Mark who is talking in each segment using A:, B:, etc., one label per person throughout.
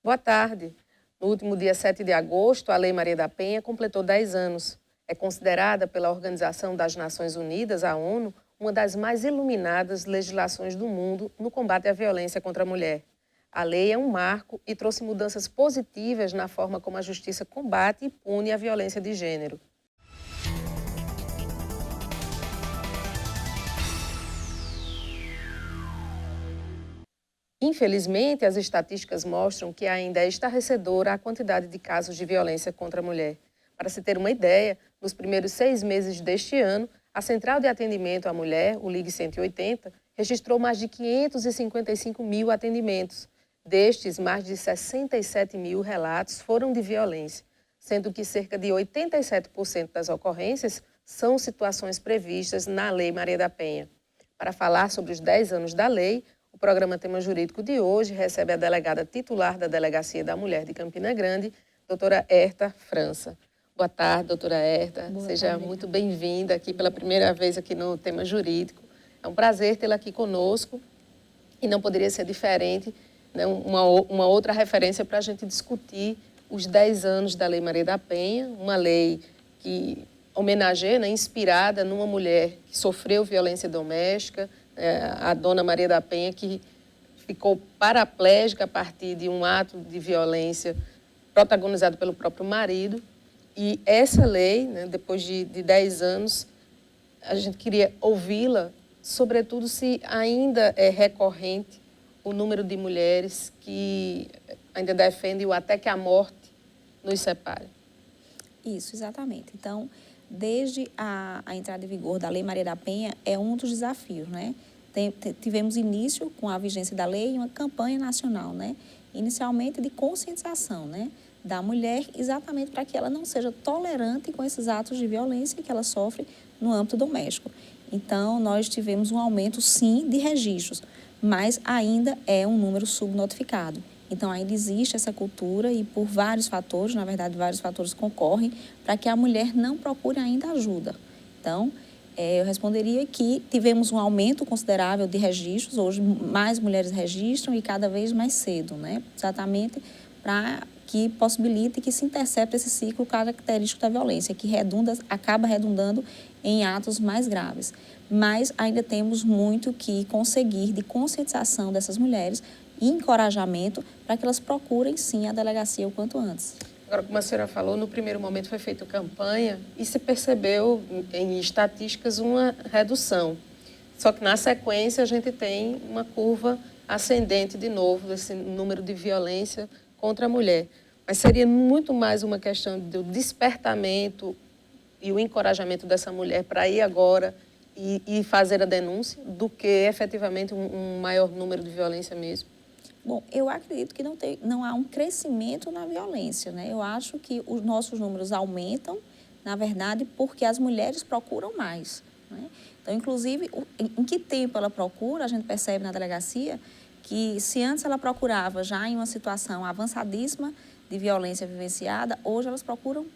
A: Boa tarde. No último dia 7 de agosto, a Lei Maria da Penha completou 10 anos. É considerada pela Organização das Nações Unidas, a ONU, uma das mais iluminadas legislações do mundo no combate à violência contra a mulher. A lei é um marco e trouxe mudanças positivas na forma como a justiça combate e pune a violência de gênero. Infelizmente, as estatísticas mostram que ainda é estarrecedora a quantidade de casos de violência contra a mulher. Para se ter uma ideia, nos primeiros 6 meses deste ano, a Central de Atendimento à Mulher, o Ligue 180, registrou mais de 555 mil atendimentos. Destes, mais de 67 mil relatos foram de violência, sendo que cerca de 87% das ocorrências são situações previstas na Lei Maria da Penha. Para falar sobre os 10 anos da lei, o programa Tema Jurídico de hoje recebe a delegada titular da Delegacia da Mulher de Campina Grande, doutora Herta França. Boa tarde, doutora Herta. Seja muito bem-vinda aqui pela primeira vez aqui no Tema Jurídico. É um prazer tê-la aqui conosco e não poderia ser diferente, né, uma outra referência para a gente discutir os 10 anos da Lei Maria da Penha, uma lei que homenageia, né, inspirada numa mulher que sofreu violência doméstica, a dona Maria da Penha, que ficou paraplégica a partir de um ato de violência protagonizado pelo próprio marido. E essa lei, né, depois de 10 anos, a gente queria ouvi-la, sobretudo se ainda é recorrente o número de mulheres que ainda defendem o até que a morte nos separe.
B: Isso, exatamente. Então, desde a entrada em vigor da Lei Maria da Penha, é um dos desafios, né? Tivemos início com a vigência da lei uma campanha nacional, né? Inicialmente de conscientização, né, da mulher, exatamente para que ela não seja tolerante com esses atos de violência que ela sofre no âmbito doméstico. Então, nós tivemos um aumento, sim, de registros, mas ainda é um número subnotificado. Então, ainda existe essa cultura e por vários fatores, na verdade, vários fatores concorrem para que a mulher não procure ainda ajuda. Então, eu responderia que tivemos um aumento considerável de registros, hoje mais mulheres registram e cada vez mais cedo, né? Exatamente para que possibilite que se intercepte esse ciclo característico da violência, que acaba redundando em atos mais graves. Mas ainda temos muito que conseguir de conscientização dessas mulheres e encorajamento para que elas procurem, sim, a delegacia o quanto antes.
A: Agora, como a senhora falou, no primeiro momento foi feita campanha e se percebeu em estatísticas uma redução. Só que na sequência a gente tem uma curva ascendente de novo desse número de violência contra a mulher. Mas seria muito mais uma questão do despertamento e o encorajamento dessa mulher para ir agora e fazer a denúncia do que efetivamente um maior número de violência mesmo.
B: Bom, eu acredito que não há um crescimento na violência, né? Eu acho que os nossos números aumentam, na verdade, porque as mulheres procuram mais, né? Então, inclusive, em que tempo ela procura, a gente percebe na delegacia que se antes ela procurava já em uma situação avançadíssima de violência vivenciada, hoje elas procuram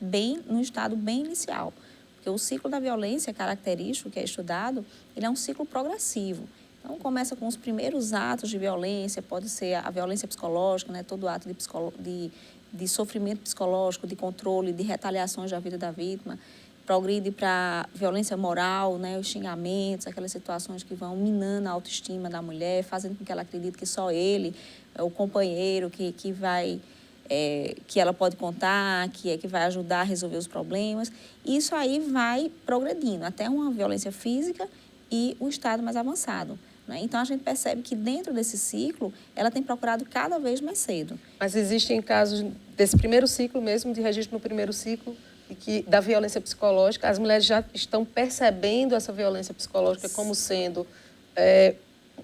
B: no estado bem inicial. Porque o ciclo da violência característico que é estudado, ele é um ciclo progressivo. Então, começa com os primeiros atos de violência, pode ser a violência psicológica, né? Todo ato de sofrimento psicológico, de controle, de retaliações da vida da vítima, progride para violência moral, né? Os xingamentos, aquelas situações que vão minando a autoestima da mulher, fazendo com que ela acredite que só ele é o companheiro que ela pode contar, que vai ajudar a resolver os problemas. Isso aí vai progredindo até uma violência física e o estado mais avançado. Então, a gente percebe que dentro desse ciclo, ela tem procurado cada vez mais cedo.
A: Mas existem casos desse primeiro ciclo mesmo, de registro no primeiro ciclo, da violência psicológica, as mulheres já estão percebendo essa violência psicológica como sendo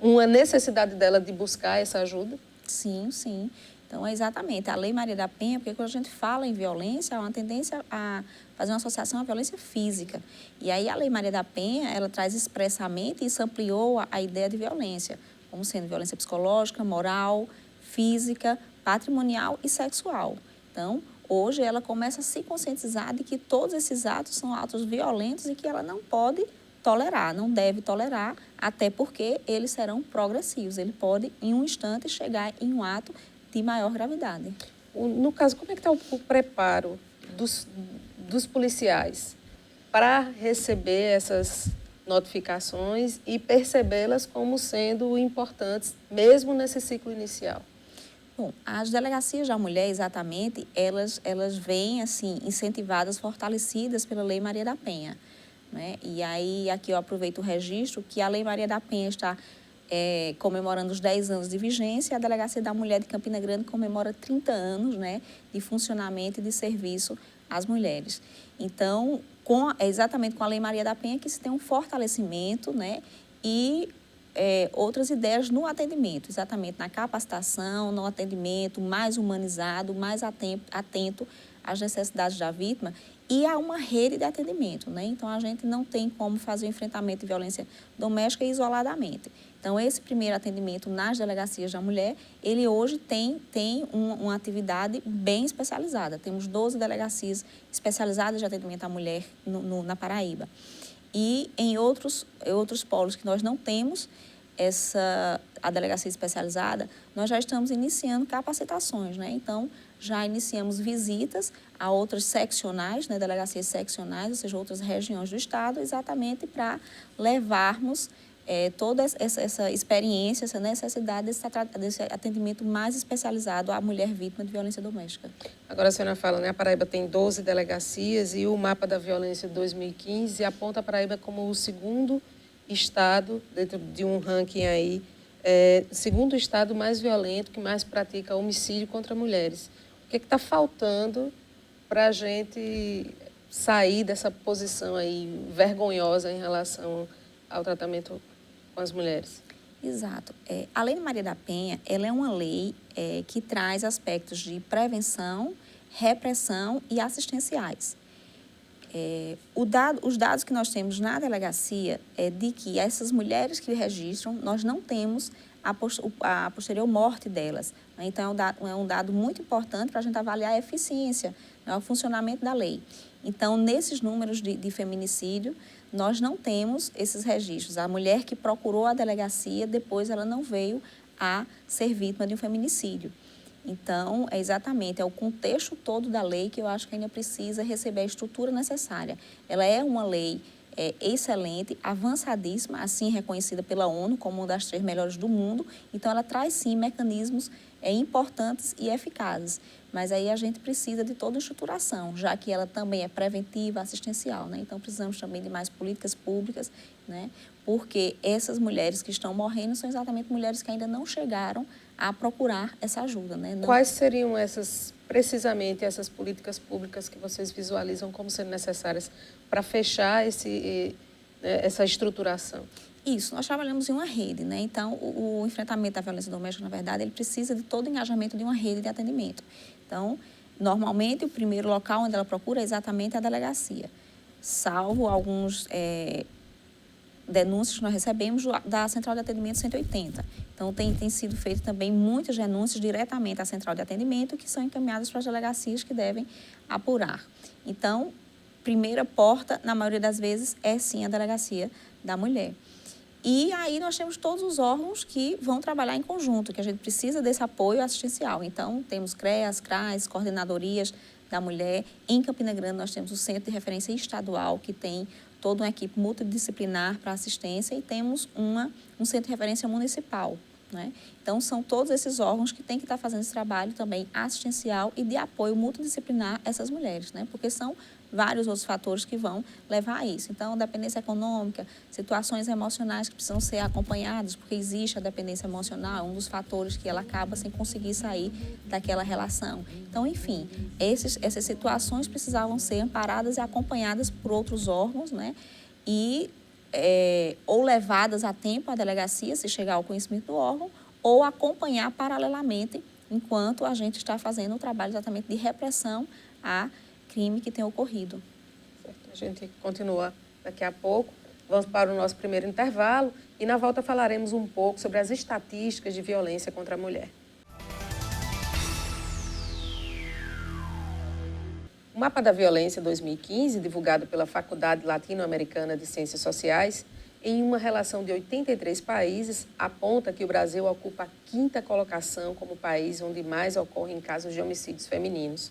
A: uma necessidade dela de buscar essa ajuda?
B: Sim, sim. Então, é exatamente. A Lei Maria da Penha, porque quando a gente fala em violência, há uma tendência a fazer uma associação à violência física. E aí, a Lei Maria da Penha, ela traz expressamente, e isso ampliou a ideia de violência, como sendo violência psicológica, moral, física, patrimonial e sexual. Então, hoje, ela começa a se conscientizar de que todos esses atos são atos violentos e que ela não pode tolerar, não deve tolerar, até porque eles serão progressivos. Ele pode, em um instante, chegar em um ato de maior gravidade.
A: No caso, como é que está o preparo dos policiais para receber essas notificações e percebê-las como sendo importantes, mesmo nesse ciclo inicial?
B: Bom, as delegacias da mulher, exatamente, elas vêm, assim, incentivadas, fortalecidas pela Lei Maria da Penha, né? E aí, aqui eu aproveito o registro que a Lei Maria da Penha está comemorando os 10 anos de vigência, e a Delegacia da Mulher de Campina Grande comemora 30 anos, né, de funcionamento e de serviço às mulheres. Então, exatamente com a Lei Maria da Penha que se tem um fortalecimento, né, e outras ideias no atendimento, exatamente na capacitação, no atendimento mais humanizado, mais atento às necessidades da vítima e a uma rede de atendimento, né? Então, a gente não tem como fazer o enfrentamento de violência doméstica isoladamente. Então, esse primeiro atendimento nas delegacias da mulher, ele hoje tem uma atividade bem especializada. Temos 12 delegacias especializadas de atendimento à mulher na Paraíba. E em outros polos que nós não temos a delegacia especializada, nós já estamos iniciando capacitações, né? Então, já iniciamos visitas a outras seccionais, né, delegacias seccionais, ou seja, outras regiões do estado, exatamente para levarmos toda essa experiência, essa necessidade desse atendimento mais especializado à mulher vítima de violência doméstica.
A: Agora a senhora fala, né, a Paraíba tem 12 delegacias e o mapa da violência de 2015 aponta a Paraíba como o segundo estado, dentro de um ranking aí, segundo estado mais violento, que mais pratica homicídio contra mulheres. O que está faltando para a gente sair dessa posição aí vergonhosa em relação ao tratamento com as mulheres?
B: Exato. A Lei Maria da Penha, ela é uma lei que traz aspectos de prevenção, repressão e assistenciais. Os dados que nós temos na delegacia é de que essas mulheres que registram, nós não temos a posterior morte delas, né? Então, é um dado muito importante para a gente avaliar a eficiência, né, o funcionamento da lei. Então, nesses números de feminicídio, nós não temos esses registros. A mulher que procurou a delegacia, depois ela não veio a ser vítima de um feminicídio. Então, é o contexto todo da lei que eu acho que ainda precisa receber a estrutura necessária. Ela é uma lei excelente, avançadíssima, assim reconhecida pela ONU como uma das 3 melhores do mundo. Então, ela traz, sim, mecanismos importantes e eficazes. Mas aí a gente precisa de toda a estruturação, já que ela também é preventiva, assistencial, né? Então, precisamos também de mais políticas públicas, né? Porque essas mulheres que estão morrendo são exatamente mulheres que ainda não chegaram a procurar essa ajuda, né?
A: Quais seriam precisamente essas políticas públicas que vocês visualizam como sendo necessárias para fechar essa estruturação?
B: Isso, nós trabalhamos em uma rede, né? Então, o enfrentamento da violência doméstica, na verdade, ele precisa de todo o engajamento de uma rede de atendimento. Então, normalmente, o primeiro local onde ela procura é exatamente a delegacia, salvo alguns denúncias que nós recebemos da Central de Atendimento 180. Então, tem sido feito também muitas denúncias diretamente à Central de Atendimento que são encaminhadas para as delegacias que devem apurar. Então, primeira porta, na maioria das vezes, é sim a Delegacia da Mulher. E aí nós temos todos os órgãos que vão trabalhar em conjunto, que a gente precisa desse apoio assistencial. Então, temos CREAS, CRAS, coordenadorias da mulher. Em Campina Grande, nós temos o Centro de Referência Estadual, que tem toda uma equipe multidisciplinar para assistência, e temos um Centro de Referência Municipal, né? Então, são todos esses órgãos que têm que estar fazendo esse trabalho também assistencial e de apoio multidisciplinar a essas mulheres, né? Porque são vários outros fatores que vão levar a isso. Então, dependência econômica, situações emocionais que precisam ser acompanhadas, porque existe a dependência emocional, um dos fatores que ela acaba sem conseguir sair daquela relação. Então, enfim, essas situações precisavam ser amparadas e acompanhadas por outros órgãos, né? E ou levadas a tempo à delegacia, se chegar ao conhecimento do órgão, ou acompanhar paralelamente enquanto a gente está fazendo o trabalho exatamente de repressão a crime que tem ocorrido.
A: Certo. A gente continua daqui a pouco. Vamos para o nosso primeiro intervalo e na volta falaremos um pouco sobre as estatísticas de violência contra a mulher. O Mapa da Violência 2015, divulgado pela Faculdade Latino-Americana de Ciências Sociais, em uma relação de 83 países, aponta que o Brasil ocupa a quinta colocação como país onde mais ocorrem casos de homicídios femininos.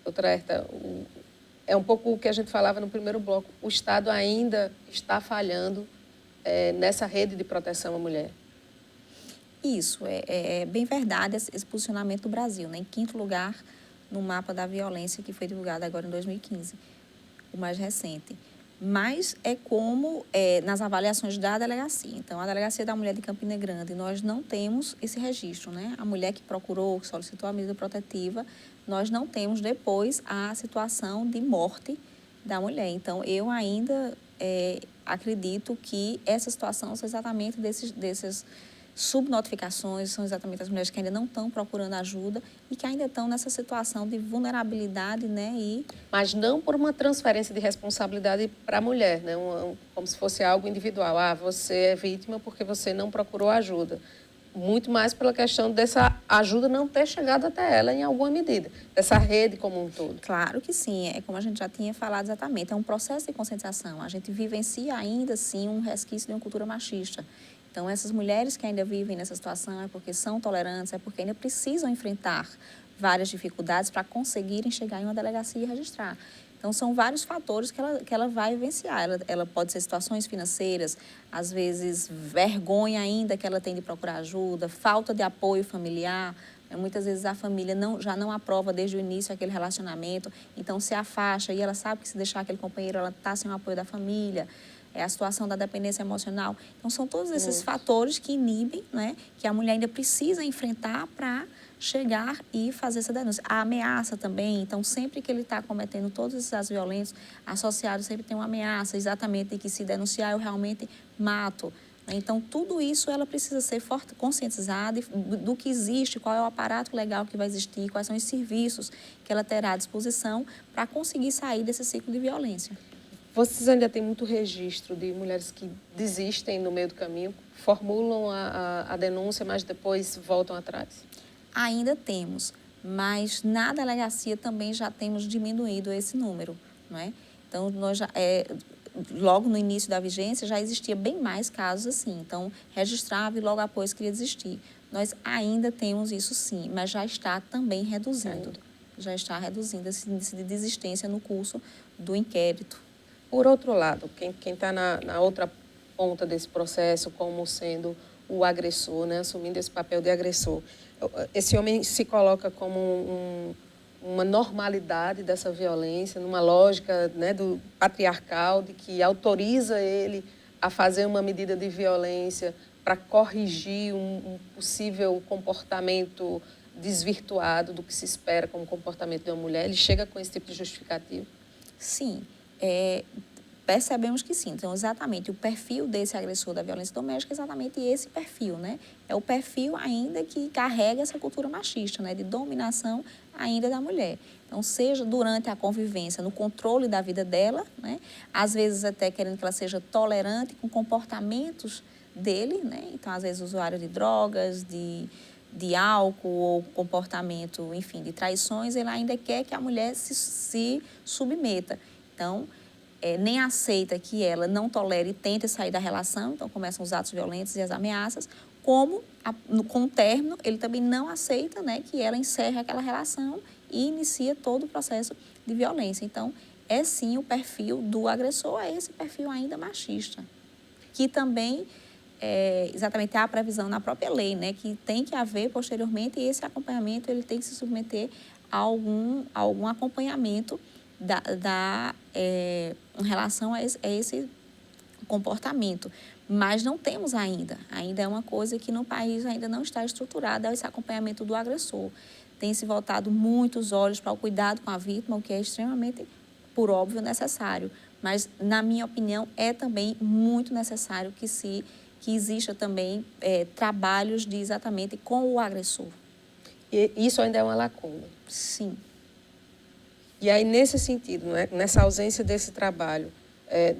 A: Doutora Herta, é um pouco o que a gente falava no primeiro bloco. O Estado ainda está falhando nessa rede de proteção à mulher.
B: Isso, é bem verdade esse posicionamento do Brasil, né? Em quinto lugar no mapa da violência que foi divulgado agora em 2015, o mais recente. Mas é como nas avaliações da delegacia. Então, a Delegacia da Mulher de Campina Grande, nós não temos esse registro, né? A mulher que procurou, que solicitou a medida protetiva, nós não temos depois a situação de morte da mulher. Então, eu ainda acredito que essa situação são exatamente desses subnotificações, são exatamente as mulheres que ainda não estão procurando ajuda e que ainda estão nessa situação de vulnerabilidade, né?
A: Mas não por uma transferência de responsabilidade para a mulher, né? Como se fosse algo individual. Ah, você é vítima porque você não procurou ajuda. Muito mais pela questão dessa ajuda não ter chegado até ela em alguma medida, dessa rede como um todo.
B: Claro que sim, é como a gente já tinha falado exatamente, é um processo de conscientização. A gente vivencia ainda, sim, um resquício de uma cultura machista. Então, essas mulheres que ainda vivem nessa situação é porque são tolerantes, é porque ainda precisam enfrentar várias dificuldades para conseguirem chegar em uma delegacia e registrar. Então, são vários fatores que ela vai vivenciar. Ela pode ser situações financeiras, às vezes vergonha ainda que ela tem de procurar ajuda, falta de apoio familiar. Muitas vezes a família já não aprova desde o início aquele relacionamento, então se afasta e ela sabe que se deixar aquele companheiro, ela está sem o apoio da família. É a situação da dependência emocional. Então, são todos esses fatores que inibem, né, que a mulher ainda precisa enfrentar para chegar e fazer essa denúncia. A ameaça também, então, sempre que ele está cometendo todos esses atos violentos, associado sempre tem uma ameaça, exatamente, de que se denunciar eu realmente mato. Então, tudo isso ela precisa ser conscientizada do que existe, qual é o aparato legal que vai existir, quais são os serviços que ela terá à disposição para conseguir sair desse ciclo de violência.
A: Vocês ainda têm muito registro de mulheres que desistem no meio do caminho, formulam a denúncia, mas depois voltam atrás?
B: Ainda temos, mas na delegacia também já temos diminuído esse número, não é? Então, nós logo no início da vigência já existia bem mais casos assim, então registrava e logo após queria desistir. Nós ainda temos isso sim, mas já está também reduzindo. Já está reduzindo esse índice de desistência no curso do inquérito.
A: Por outro lado, quem está na outra ponta desse processo, como sendo o agressor, né, assumindo esse papel de agressor, esse homem se coloca como uma normalidade dessa violência, numa lógica, né, do patriarcal, de que autoriza ele a fazer uma medida de violência para corrigir um possível comportamento desvirtuado do que se espera como comportamento de uma mulher. Ele chega com esse tipo de justificativo?
B: Sim. Percebemos que sim. Então, exatamente, o perfil desse agressor da violência doméstica é exatamente esse perfil, né? É o perfil ainda que carrega essa cultura machista, né? De dominação ainda da mulher. Então, seja durante a convivência, no controle da vida dela, né? Às vezes até querendo que ela seja tolerante com comportamentos dele, né? Então, às vezes, usuário de drogas, de álcool ou comportamento, enfim, de traições, ele ainda quer que a mulher se submeta. Então, nem aceita que ela não tolere e tente sair da relação, então começam os atos violentos e as ameaças, como, com o término, ele também não aceita, né, que ela encerre aquela relação e inicia todo o processo de violência. Então, é sim o perfil do agressor, é esse perfil ainda machista, que também exatamente há a previsão na própria lei, né, que tem que haver posteriormente, e esse acompanhamento ele tem que se submeter a algum acompanhamento em relação a esse comportamento. Mas não temos ainda é uma coisa que no país ainda não está estruturada, esse acompanhamento do agressor. Tem se voltado muitos olhos para o cuidado com a vítima, o que é extremamente, por óbvio, necessário. Mas, na minha opinião, é também muito necessário que exista também trabalhos exatamente com o agressor.
A: E isso ainda é uma lacuna?
B: Sim.
A: E aí, nesse sentido, né, nessa ausência desse trabalho,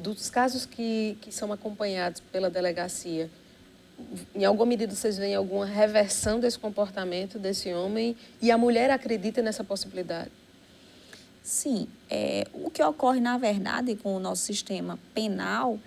A: dos casos que são acompanhados pela delegacia, em alguma medida vocês veem alguma reversão desse comportamento desse homem e a mulher acredita nessa possibilidade?
B: Sim. O que ocorre, na verdade, com o nosso sistema penal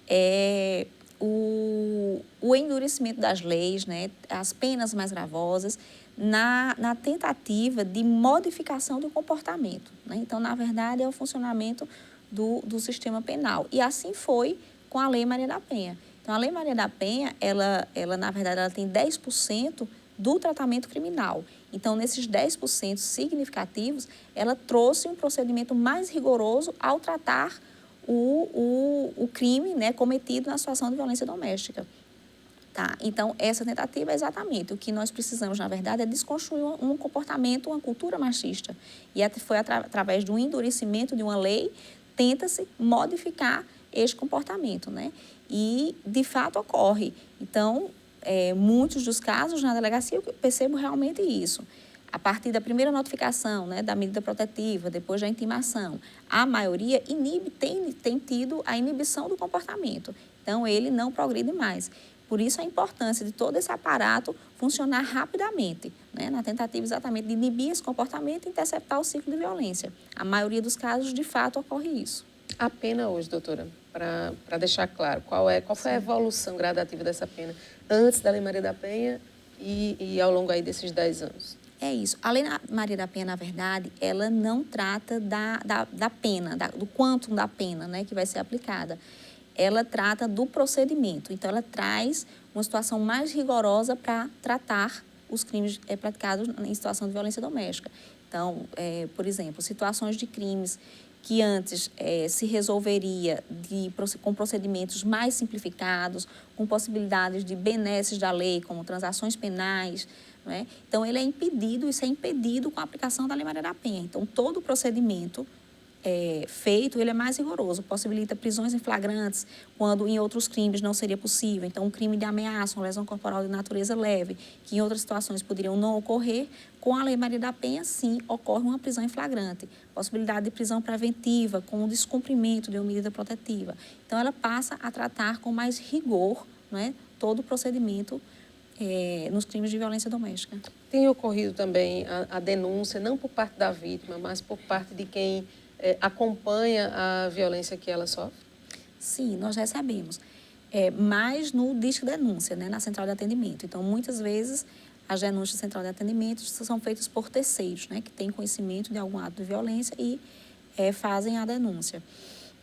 B: é o endurecimento das leis, né, as penas mais gravosas, na tentativa de modificação do comportamento, né? Então, na verdade, é o funcionamento do sistema penal. E assim foi com a Lei Maria da Penha. Então, a Lei Maria da Penha, ela na verdade, ela tem 10% do tratamento criminal. Então, nesses 10% significativos, ela trouxe um procedimento mais rigoroso ao tratar o crime, né, cometido na situação de violência doméstica. Tá? Então, essa tentativa é exatamente o que nós precisamos, na verdade, é desconstruir um comportamento, uma cultura machista. E foi através do endurecimento de uma lei, tenta-se modificar este comportamento, né? E, de fato, ocorre. Então, muitos dos casos na delegacia, eu percebo realmente isso. A partir da primeira notificação, né, da medida protetiva, depois da intimação, a maioria tem tido a inibição do comportamento. Então, ele não progride mais. Por isso, a importância de todo esse aparato funcionar rapidamente, né, na tentativa exatamente de inibir esse comportamento e interceptar o ciclo de violência. A maioria dos casos, de fato, ocorre isso.
A: A pena hoje, doutora, para deixar claro, qual foi a evolução gradativa dessa pena antes da Lei Maria da Penha e ao longo aí desses 10 anos?
B: É isso. A Lei Maria da Penha, na verdade, ela não trata da pena, do quantum da pena, né, que vai ser aplicada. Ela trata do procedimento. Então, ela traz uma situação mais rigorosa para tratar os crimes praticados em situação de violência doméstica. Então, por exemplo, situações de crimes que antes se resolveria com procedimentos mais simplificados, com possibilidades de benesses da lei, como transações penais, não é? Então, isso é impedido com a aplicação da Lei Maria da Penha. Então, todo o procedimento feito, ele é mais rigoroso, possibilita prisões em flagrantes, quando em outros crimes não seria possível. Então, um crime de ameaça, uma lesão corporal de natureza leve, que em outras situações poderiam não ocorrer, com a Lei Maria da Penha, sim, ocorre uma prisão em flagrante. Possibilidade de prisão preventiva, com o descumprimento de uma medida protetiva. Então, ela passa a tratar com mais rigor, não é, todo o procedimento nos crimes de violência doméstica.
A: Tem ocorrido também a denúncia, não por parte da vítima, mas por parte de quem acompanha a violência que ela sofre?
B: Sim, nós recebemos. Mas no Disque Denúncia, né, na central de atendimento. Então, muitas vezes, as denúncias da central de atendimento são feitas por terceiros, né, que têm conhecimento de algum ato de violência e fazem a denúncia.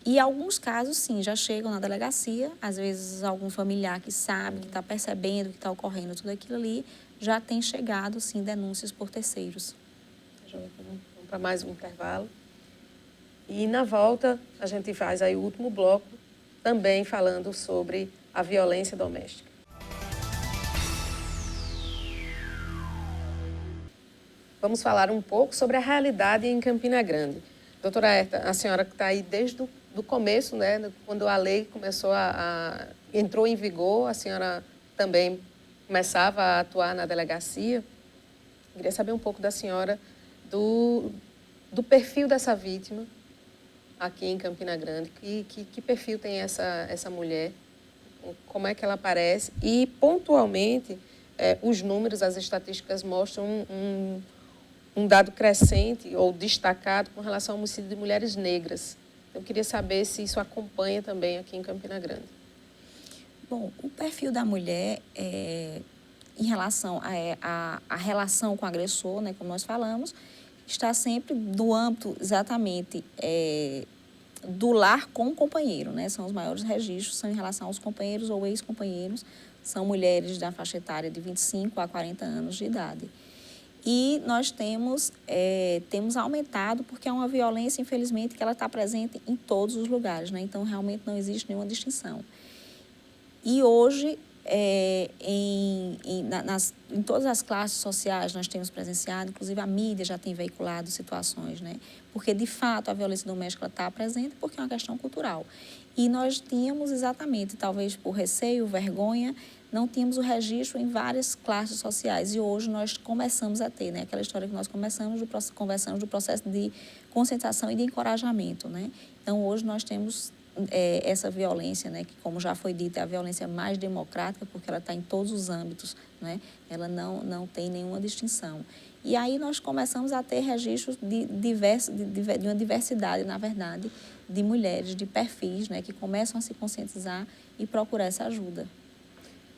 B: E alguns casos, sim, já chegam na delegacia, às vezes algum familiar que sabe, que está percebendo que está ocorrendo tudo aquilo ali, já tem chegado, sim, denúncias por terceiros.
A: Vamos para mais um intervalo. E na volta, a gente faz aí o último bloco, também falando sobre a violência doméstica. Vamos falar um pouco sobre a realidade em Campina Grande. Doutora Herta, a senhora que está aí desde o começo, né, quando a lei começou entrou em vigor, a senhora também começava a atuar na delegacia. Queria saber um pouco da senhora do perfil dessa vítima aqui em Campina Grande. Que perfil tem essa mulher? Como é que ela aparece? E, pontualmente, os números, as estatísticas mostram um dado crescente ou destacado com relação ao homicídio de mulheres negras. Eu queria saber se isso acompanha também aqui em Campina Grande.
B: Bom, o perfil da mulher, em relação à relação com o agressor, né, como nós falamos, está sempre no âmbito exatamente do lar com o companheiro, né? São os maiores registros, são em relação aos companheiros ou ex-companheiros, são mulheres da faixa etária de 25 a 40 anos de idade. E nós temos aumentado, porque é uma violência, infelizmente, que ela está presente em todos os lugares, né? Então, realmente não existe nenhuma distinção. E hoje, em todas as classes sociais, nós temos presenciado, inclusive a mídia já tem veiculado situações, né? Porque, de fato, a violência doméstica está presente porque é uma questão cultural. E nós tínhamos exatamente, talvez por receio, vergonha, não tínhamos o registro em várias classes sociais. E hoje nós começamos a ter, né? Aquela história que nós conversamos do processo de conscientização e de encorajamento, né? Então, hoje nós temos essa violência, né, que como já foi dito, é a violência mais democrática, porque ela está em todos os âmbitos, né, ela não tem nenhuma distinção. E aí nós começamos a ter registros de uma diversidade, na verdade, de mulheres, de perfis, né, que começam a se conscientizar e procurar essa ajuda.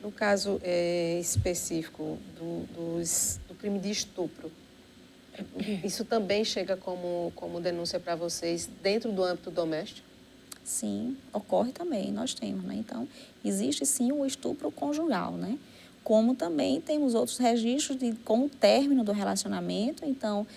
A: No caso específico do crime de estupro, isso também chega como denúncia para vocês dentro do âmbito doméstico?
B: Sim, ocorre também, nós temos, né? Então, existe sim o estupro conjugal, né? Como também temos outros registros com o término do relacionamento, então,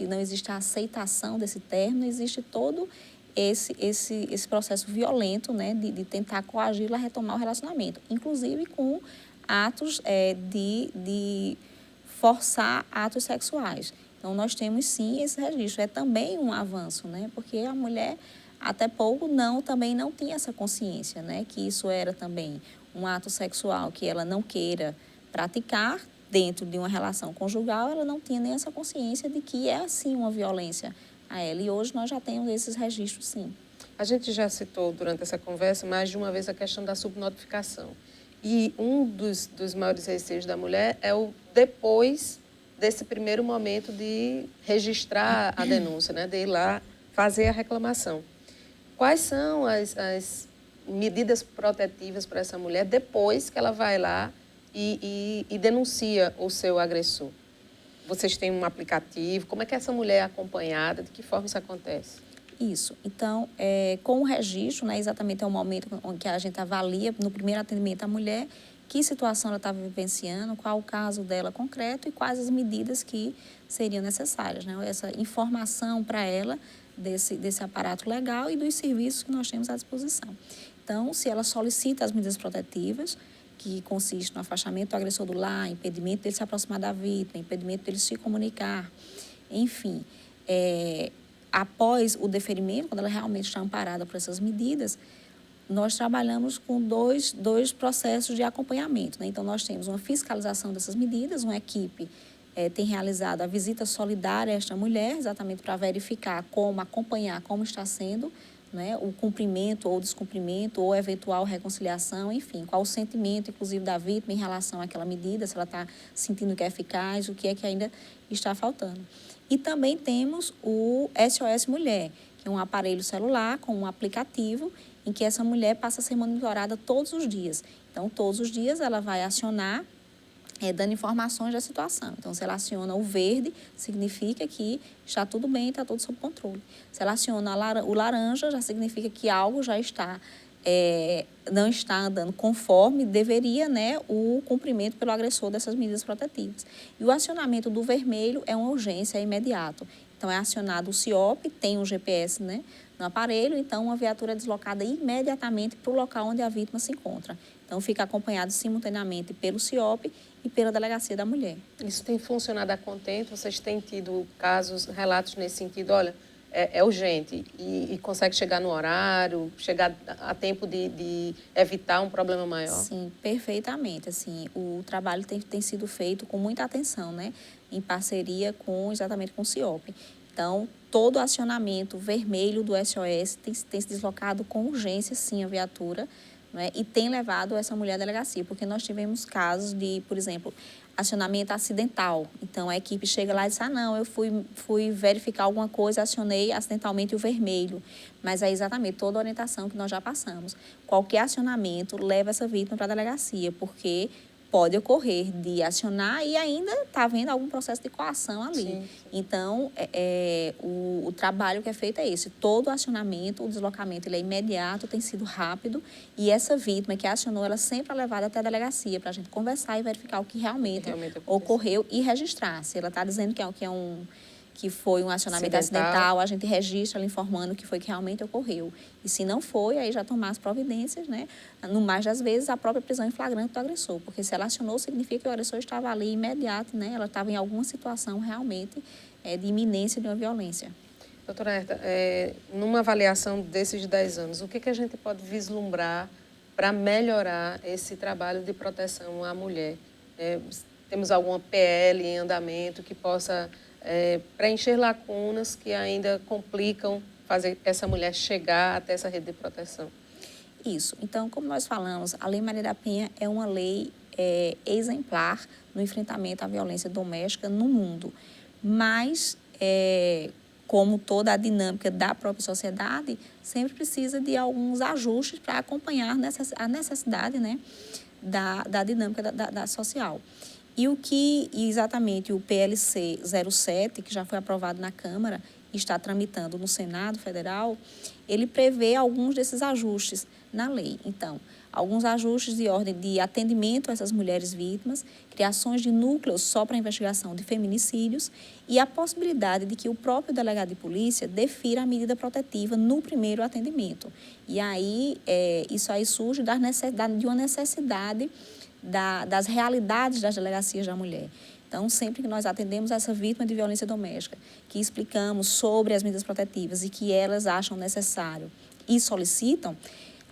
B: não existe a aceitação desse término, existe todo esse processo violento, né? De tentar coagi-la a retomar o relacionamento, inclusive com atos de forçar atos sexuais. Então, nós temos sim esse registro. É também um avanço, né? Porque a mulher, até pouco, também não tinha essa consciência, né? Que isso era também um ato sexual que ela não queira praticar dentro de uma relação conjugal, ela não tinha nem essa consciência de que é, sim, uma violência a ela. E hoje nós já temos esses registros, sim.
A: A gente já citou durante essa conversa mais de uma vez a questão da subnotificação. E um dos maiores receios da mulher é o depois desse primeiro momento de registrar a denúncia, né? De ir lá fazer a reclamação. Quais são as medidas protetivas para essa mulher depois que ela vai lá e denuncia o seu agressor? Vocês têm um aplicativo? Como é que essa mulher é acompanhada? De que forma isso acontece?
B: Isso. Então, com o registro, né, exatamente é o momento em que a gente avalia, no primeiro atendimento, a mulher, que situação ela estava vivenciando, qual o caso dela concreto e quais as medidas que seriam necessárias, né? Essa informação para ela desse aparato legal e dos serviços que nós temos à disposição. Então, se ela solicita as medidas protetivas, que consiste no afastamento do agressor do lar, impedimento dele se aproximar da vítima, impedimento dele se comunicar, enfim, após o deferimento, quando ela realmente está amparada por essas medidas, nós trabalhamos com dois processos de acompanhamento, né? Então, nós temos uma fiscalização dessas medidas, uma equipe tem realizado a visita solidária a esta mulher, exatamente para verificar acompanhar como está sendo, né, o cumprimento ou descumprimento ou eventual reconciliação, enfim, qual o sentimento, inclusive, da vítima em relação àquela medida, se ela está sentindo que é eficaz, o que é que ainda está faltando. E também temos o SOS Mulher, que é um aparelho celular com um aplicativo em que essa mulher passa a ser monitorada todos os dias. Então, todos os dias ela vai acionar dando informações da situação. Então, se ela aciona o verde, significa que está tudo bem, está tudo sob controle. Se ela aciona o laranja, já significa que algo já está, não está andando conforme deveria, né, o cumprimento pelo agressor dessas medidas protetivas. E o acionamento do vermelho é uma urgência, é imediato. Então, é acionado o CIOP, tem um GPS, né, no aparelho, então uma viatura é deslocada imediatamente para o local onde a vítima se encontra. Então, fica acompanhado simultaneamente pelo CIOP e pela Delegacia da Mulher.
A: Isso tem funcionado a contento? Vocês têm tido casos, relatos nesse sentido? Olha, é urgente e consegue chegar no horário, chegar a tempo de evitar um problema maior?
B: Sim, perfeitamente. Assim, o trabalho tem sido feito com muita atenção, né? Em parceria exatamente com o CIOP. Então, todo o acionamento vermelho do SOS tem se deslocado com urgência, sim, a viatura, né? E tem levado essa mulher à delegacia, porque nós tivemos casos de, por exemplo, acionamento acidental. Então, a equipe chega lá e diz, não, eu fui verificar alguma coisa, acionei acidentalmente o vermelho. Mas é exatamente toda a orientação que nós já passamos. Qualquer acionamento leva essa vítima para a delegacia, porque pode ocorrer de acionar e ainda está havendo algum processo de coação ali.
A: Sim.
B: Então, o trabalho que é feito é esse. Todo o acionamento, o deslocamento, ele é imediato, tem sido rápido, e essa vítima que acionou, ela sempre é levada até a delegacia para a gente conversar e verificar o que realmente ocorreu e registrar. Se ela está dizendo que foi um acionamento acidental, a gente registra ela informando que foi que realmente ocorreu. E se não foi, aí já tomar as providências, né? No mais das vezes, a própria prisão em flagrante do agressor, porque se ela acionou, significa que o agressor estava ali imediato, né? Ela estava em alguma situação realmente de iminência de uma violência.
A: Doutora Herta, numa avaliação desses 10 anos, o que a gente pode vislumbrar para melhorar esse trabalho de proteção à mulher? Temos alguma PL em andamento que possa preencher lacunas que ainda complicam, fazer essa mulher chegar até essa rede de proteção?
B: Isso. Então, como nós falamos, a Lei Maria da Penha é uma lei exemplar no enfrentamento à violência doméstica no mundo. Mas, como toda a dinâmica da própria sociedade, sempre precisa de alguns ajustes para acompanhar a necessidade, né, da dinâmica da social. E exatamente o PLC 07, que já foi aprovado na Câmara e está tramitando no Senado Federal, ele prevê alguns desses ajustes na lei. Então, alguns ajustes de ordem de atendimento a essas mulheres vítimas, criações de núcleos só para investigação de feminicídios e a possibilidade de que o próprio delegado de polícia defira a medida protetiva no primeiro atendimento. E aí, isso aí surge de uma necessidade das realidades das delegacias da mulher. Então, sempre que nós atendemos essa vítima de violência doméstica, que explicamos sobre as medidas protetivas e que elas acham necessário e solicitam,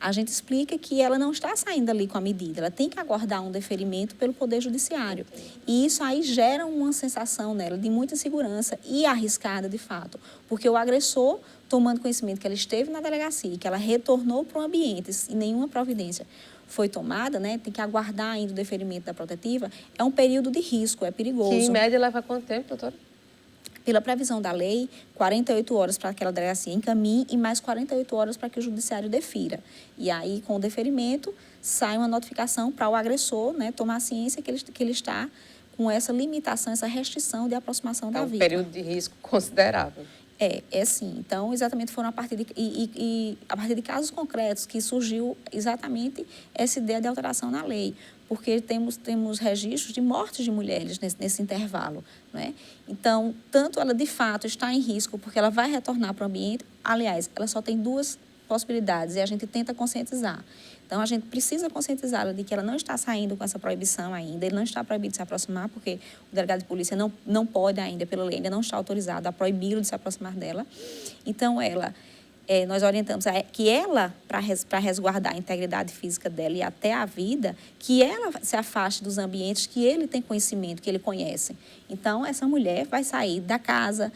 B: a gente explica que ela não está saindo ali com a medida, ela tem que aguardar um deferimento pelo Poder Judiciário. E isso aí gera uma sensação nela de muita insegurança e arriscada, de fato, porque o agressor, tomando conhecimento que ela esteve na delegacia e que ela retornou para o ambiente e nenhuma providência foi tomada, né, tem que aguardar ainda o deferimento da protetiva, é um período de risco, é perigoso.
A: Que em média leva quanto tempo, doutora?
B: Pela previsão da lei, 48 horas para que aquela delegacia encaminhe e mais 48 horas para que o judiciário defira. E aí, com o deferimento, sai uma notificação para o agressor, né, tomar ciência que ele está com essa limitação, essa restrição de aproximação da vítima.
A: É um período de risco considerável.
B: É sim. Então, exatamente foram a partir de casos concretos que surgiu exatamente essa ideia de alteração na lei, porque temos registros de mortes de mulheres nesse intervalo, né? Então, tanto ela de fato está em risco porque ela vai retornar para o ambiente, aliás, ela só tem duas possibilidades e a gente tenta conscientizar. Então, a gente precisa conscientizá-la de que ela não está saindo com essa proibição ainda, ele não está proibido de se aproximar, porque o delegado de polícia não pode ainda, pela lei, ainda não está autorizado a proibi-lo de se aproximar dela. Então, nós orientamos que ela, para resguardar a integridade física dela e até a vida, que ela se afaste dos ambientes que ele tem conhecimento, que ele conhece. Então, essa mulher vai sair da casa,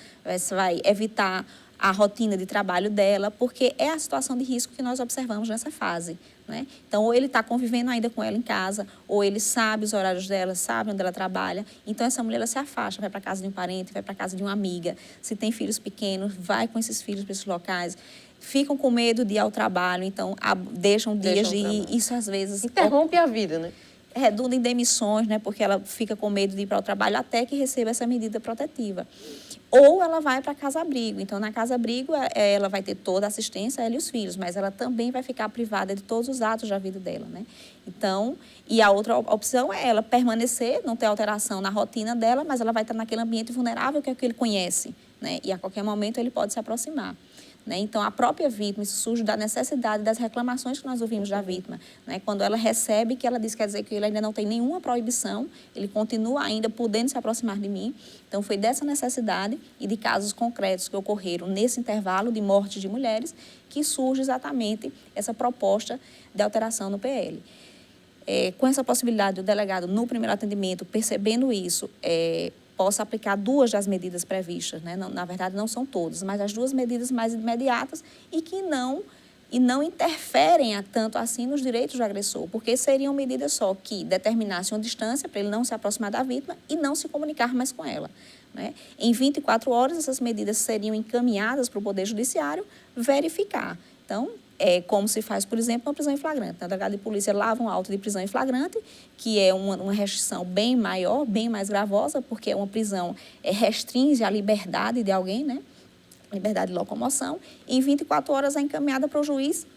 B: vai evitar a rotina de trabalho dela, porque é a situação de risco que nós observamos nessa fase, né? Então, ou ele está convivendo ainda com ela em casa, ou ele sabe os horários dela, sabe onde ela trabalha. Então, essa mulher ela se afasta, vai para a casa de um parente, vai para a casa de uma amiga. Se tem filhos pequenos, vai com esses filhos para esses locais. Ficam com medo de ir ao trabalho, então deixam dias de ir. Isso, às vezes...
A: interrompe a vida, né?
B: Redunda em demissões, né? Porque ela fica com medo de ir para o trabalho até que receba essa medida protetiva. Ou ela vai para a casa-abrigo. Então, na casa-abrigo, ela vai ter toda a assistência, ela e os filhos, mas ela também vai ficar privada de todos os atos da vida dela, né? Então, e a outra opção é ela permanecer, não ter alteração na rotina dela, mas ela vai estar naquele ambiente vulnerável que é o que ele conhece, né? E a qualquer momento ele pode se aproximar. Né? Então, a própria vítima, isso surge da necessidade das reclamações que nós ouvimos da vítima. Né? Quando ela recebe, que ela diz, quer dizer que ele ainda não tem nenhuma proibição, ele continua ainda podendo se aproximar de mim. Então, foi dessa necessidade e de casos concretos que ocorreram nesse intervalo de morte de mulheres que surge exatamente essa proposta de alteração no PL. Com essa possibilidade do delegado, no primeiro atendimento, percebendo isso, possa aplicar duas das medidas previstas, né? Na verdade, não são todas, mas as duas medidas mais imediatas e que não interferem tanto assim nos direitos do agressor, porque seriam medidas só que determinassem uma distância para ele não se aproximar da vítima e não se comunicar mais com ela. Né? Em 24 horas, essas medidas seriam encaminhadas para o Poder Judiciário verificar. Então, como se faz, por exemplo, uma prisão em flagrante. A delegada de polícia lava um auto de prisão em flagrante, que é uma restrição bem maior, bem mais gravosa, porque é uma prisão restringe a liberdade de alguém, né? Liberdade de locomoção. E em 24 horas é encaminhada para o juiz,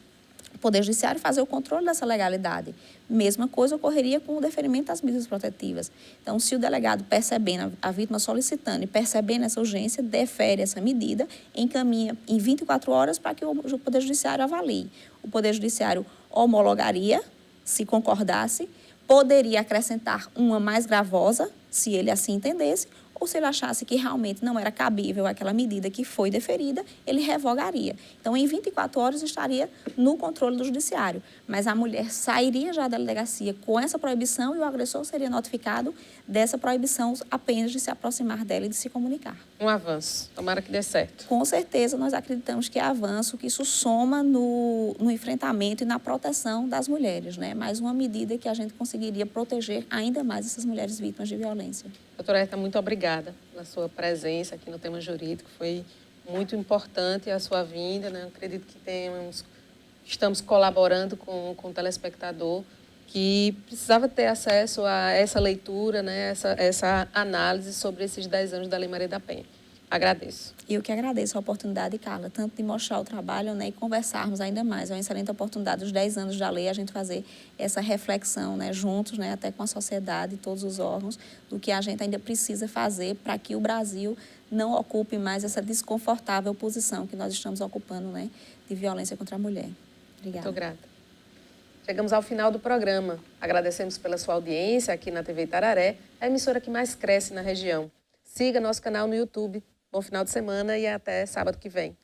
B: o Poder Judiciário, fazer o controle dessa legalidade. Mesma coisa ocorreria com o deferimento das medidas protetivas. Então, se o delegado, percebendo a vítima solicitando e percebendo essa urgência, defere essa medida, encaminha em 24 horas para que o Poder Judiciário avalie. O Poder Judiciário homologaria, se concordasse, poderia acrescentar uma mais gravosa, se ele assim entendesse, ou se ele achasse que realmente não era cabível aquela medida que foi deferida, ele revogaria. Então, em 24 horas estaria no controle do judiciário, mas a mulher sairia já da delegacia com essa proibição e o agressor seria notificado dessa proibição apenas de se aproximar dela e de se comunicar.
A: Um avanço. Tomara que dê certo.
B: Com certeza, nós acreditamos que é avanço, que isso soma no enfrentamento e na proteção das mulheres, né? Mais uma medida que a gente conseguiria proteger ainda mais essas mulheres vítimas de violência.
A: Doutora Herta, muito obrigada pela sua presença aqui no Tema Jurídico. Foi muito importante a sua vinda, né? Eu acredito que estamos colaborando com o telespectador que precisava ter acesso a essa leitura, né? essa análise sobre esses 10 anos da Lei Maria da Penha. Agradeço.
B: E eu que agradeço a oportunidade, Carla, tanto de mostrar o trabalho, né, e conversarmos ainda mais. É uma excelente oportunidade, os 10 anos da lei, a gente fazer essa reflexão, né, juntos, né, até com a sociedade e todos os órgãos, do que a gente ainda precisa fazer para que o Brasil não ocupe mais essa desconfortável posição que nós estamos ocupando, né, de violência contra a mulher. Obrigada.
A: Muito grata. Chegamos ao final do programa. Agradecemos pela sua audiência aqui na TV Itararé, a emissora que mais cresce na região. Siga nosso canal no YouTube. Bom final de semana e até sábado que vem.